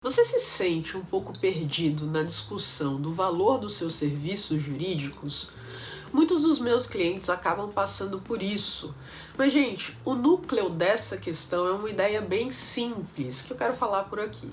Você se sente um pouco perdido na discussão do valor dos seus serviços jurídicos? Muitos dos meus clientes acabam passando por isso. Mas, gente, o núcleo dessa questão é uma ideia bem simples que eu quero falar por aqui.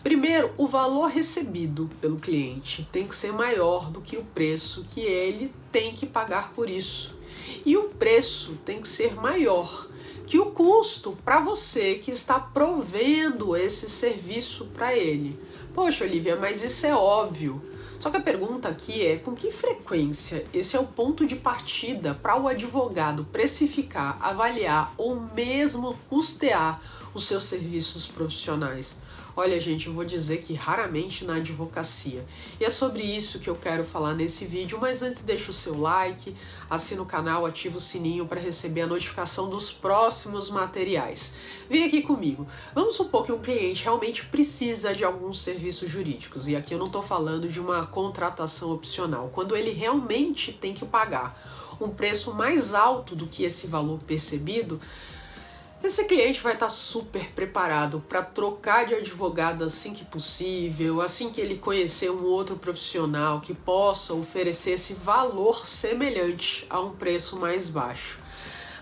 Primeiro, o valor recebido pelo cliente tem que ser maior do que o preço que ele tem que pagar por isso. E o preço tem que ser maior que o custo para você que está provendo esse serviço para ele. Poxa, Olivia, mas isso é óbvio. Só que a pergunta aqui é com que frequência esse é o ponto de partida para o advogado precificar, avaliar ou mesmo custear os seus serviços profissionais. Olha, gente, eu vou dizer que raramente na advocacia. E é sobre isso que eu quero falar nesse vídeo, mas antes deixa o seu like, assina o canal, ativa o sininho para receber a notificação dos próximos materiais. Vem aqui comigo. Vamos supor que um cliente realmente precisa de alguns serviços jurídicos, e aqui eu não estou falando de uma contratação opcional, quando ele realmente tem que pagar um preço mais alto do que esse valor percebido. Esse cliente vai estar super preparado para trocar de advogado assim que possível, assim que ele conhecer um outro profissional que possa oferecer esse valor semelhante a um preço mais baixo.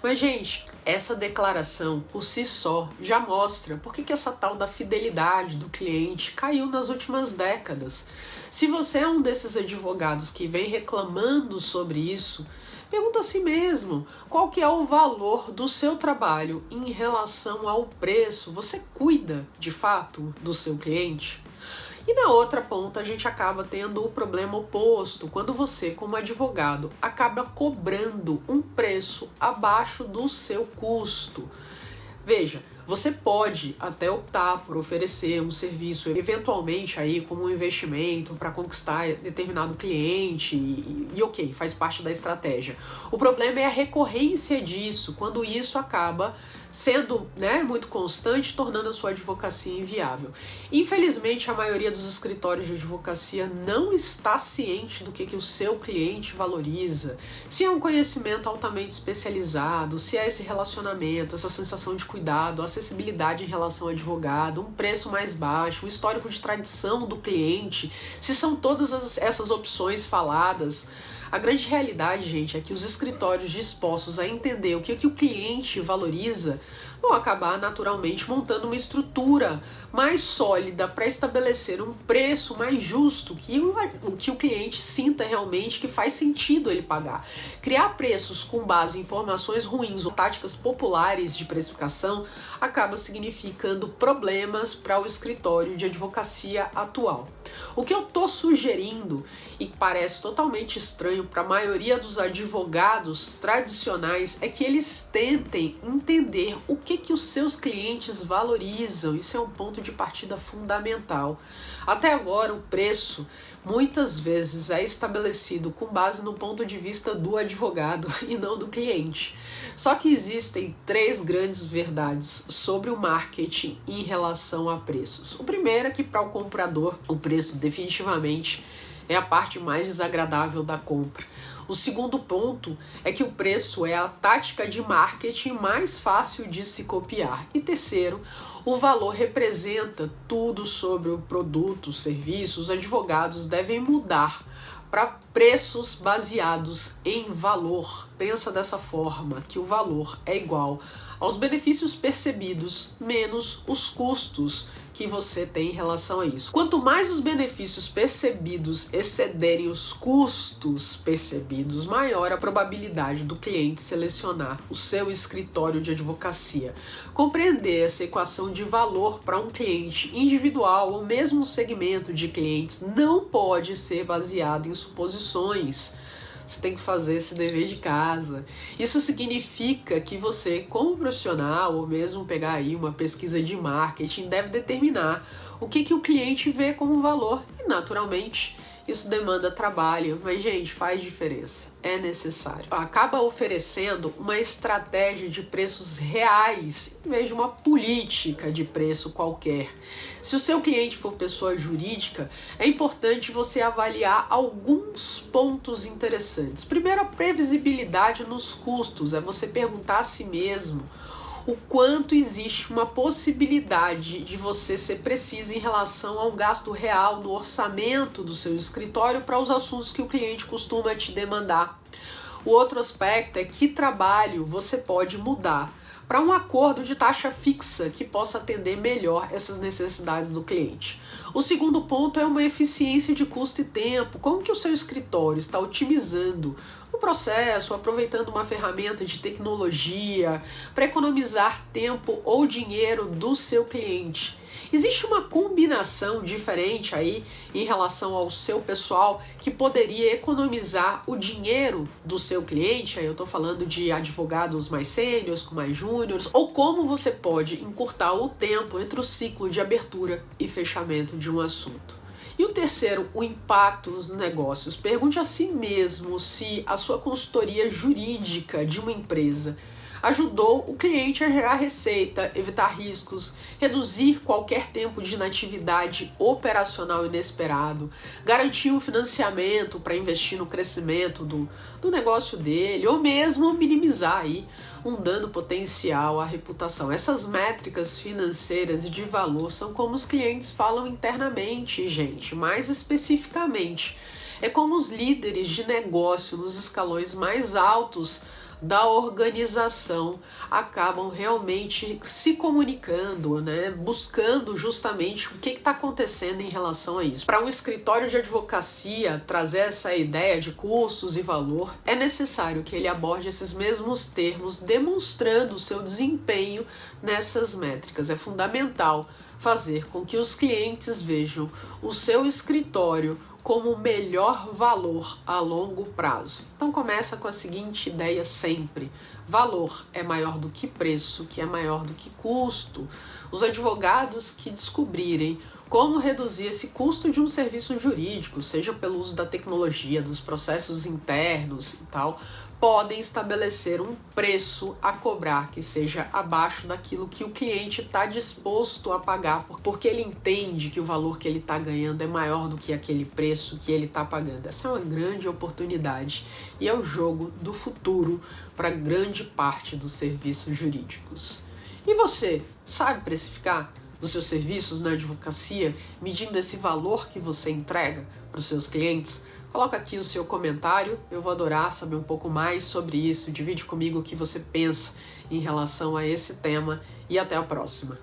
Mas, gente, essa declaração por si só já mostra por que essa tal da fidelidade do cliente caiu nas últimas décadas. Se você é um desses advogados que vem reclamando sobre isso, pergunta a si mesmo, qual que é o valor do seu trabalho em relação ao preço? Você cuida, de fato, do seu cliente? E na outra ponta a gente acaba tendo o problema oposto, quando você, como advogado, acaba cobrando um preço abaixo do seu custo. Veja, você pode até optar por oferecer um serviço, eventualmente aí como um investimento para conquistar determinado cliente e ok, faz parte da estratégia. O problema é a recorrência disso, quando isso acaba sendo muito constante, tornando a sua advocacia inviável. Infelizmente, a maioria dos escritórios de advocacia não está ciente do que o seu cliente valoriza. Se é um conhecimento altamente especializado, se é esse relacionamento, essa sensação de cuidado, acessibilidade em relação ao advogado, um preço mais baixo, um histórico de tradição do cliente, se são todas essas opções faladas. A grande realidade, gente, é que os escritórios dispostos a entender o que o cliente valoriza vão acabar naturalmente montando uma estrutura mais sólida para estabelecer um preço mais justo que o cliente sinta realmente que faz sentido ele pagar. Criar preços com base em informações ruins ou táticas populares de precificação acaba significando problemas para o escritório de advocacia atual. O que eu estou sugerindo, e que parece totalmente estranho para a maioria dos advogados tradicionais, é que eles tentem entender o que os seus clientes valorizam. Isso é um ponto de partida fundamental. Até agora, o preço muitas vezes é estabelecido com base no ponto de vista do advogado e não do cliente. Só que existem três grandes verdades sobre o marketing em relação a preços. O primeiro é que para o comprador, o preço definitivamente é a parte mais desagradável da compra. O segundo ponto é que o preço é a tática de marketing mais fácil de se copiar. E terceiro, o valor representa tudo sobre o produto, o serviço. Os advogados devem mudar para preços baseados em valor. Pensa dessa forma, que o valor é igual aos benefícios percebidos menos os custos que você tem em relação a isso. Quanto mais os benefícios percebidos excederem os custos percebidos, maior a probabilidade do cliente selecionar o seu escritório de advocacia. Compreender essa equação de valor para um cliente individual ou mesmo um segmento de clientes não pode ser baseado em suposições. Você tem que fazer esse dever de casa. Isso significa que você, como profissional, ou mesmo pegar aí uma pesquisa de marketing, deve determinar o que o cliente vê como valor. E, naturalmente, isso demanda trabalho, mas, gente, faz diferença. É necessário. Acaba oferecendo uma estratégia de preços reais em vez de uma política de preço qualquer. Se o seu cliente for pessoa jurídica, é importante você avaliar alguns pontos interessantes. Primeiro, a previsibilidade nos custos. É você perguntar a si mesmo o quanto existe uma possibilidade de você ser preciso em relação a um gasto real no orçamento do seu escritório para os assuntos que o cliente costuma te demandar. O outro aspecto é que trabalho você pode mudar para um acordo de taxa fixa que possa atender melhor essas necessidades do cliente. O segundo ponto é uma eficiência de custo e tempo. Como que o seu escritório está otimizando o processo, aproveitando uma ferramenta de tecnologia para economizar tempo ou dinheiro do seu cliente? Existe uma combinação diferente aí em relação ao seu pessoal que poderia economizar o dinheiro do seu cliente? Aí eu estou falando de advogados mais sêniores, com mais júniores, ou como você pode encurtar o tempo entre o ciclo de abertura e fechamento de um assunto. E o terceiro, o impacto nos negócios. Pergunte a si mesmo se a sua consultoria jurídica de uma empresa ajudou o cliente a gerar receita, evitar riscos, reduzir qualquer tempo de inatividade operacional inesperado, garantir um financiamento para investir no crescimento do negócio dele, ou mesmo minimizar aí um dano potencial à reputação. Essas métricas financeiras e de valor são como os clientes falam internamente, gente, mais especificamente. É como os líderes de negócio nos escalões mais altos da organização acabam realmente se comunicando, né? Buscando justamente o que está acontecendo em relação a isso. Para um escritório de advocacia trazer essa ideia de custos e valor, é necessário que ele aborde esses mesmos termos, demonstrando o seu desempenho nessas métricas. É fundamental fazer com que os clientes vejam o seu escritório como o melhor valor a longo prazo. Então começa com a seguinte ideia sempre: valor é maior do que preço, que é maior do que custo. Os advogados que descobrirem como reduzir esse custo de um serviço jurídico, seja pelo uso da tecnologia, dos processos internos e tal, podem estabelecer um preço a cobrar que seja abaixo daquilo que o cliente está disposto a pagar, porque ele entende que o valor que ele está ganhando é maior do que aquele preço que ele está pagando. Essa é uma grande oportunidade e é o jogo do futuro para grande parte dos serviços jurídicos. E você, sabe precificar dos seus serviços na advocacia, medindo esse valor que você entrega para os seus clientes? Coloca aqui o seu comentário, eu vou adorar saber um pouco mais sobre isso, divide comigo o que você pensa em relação a esse tema e até a próxima.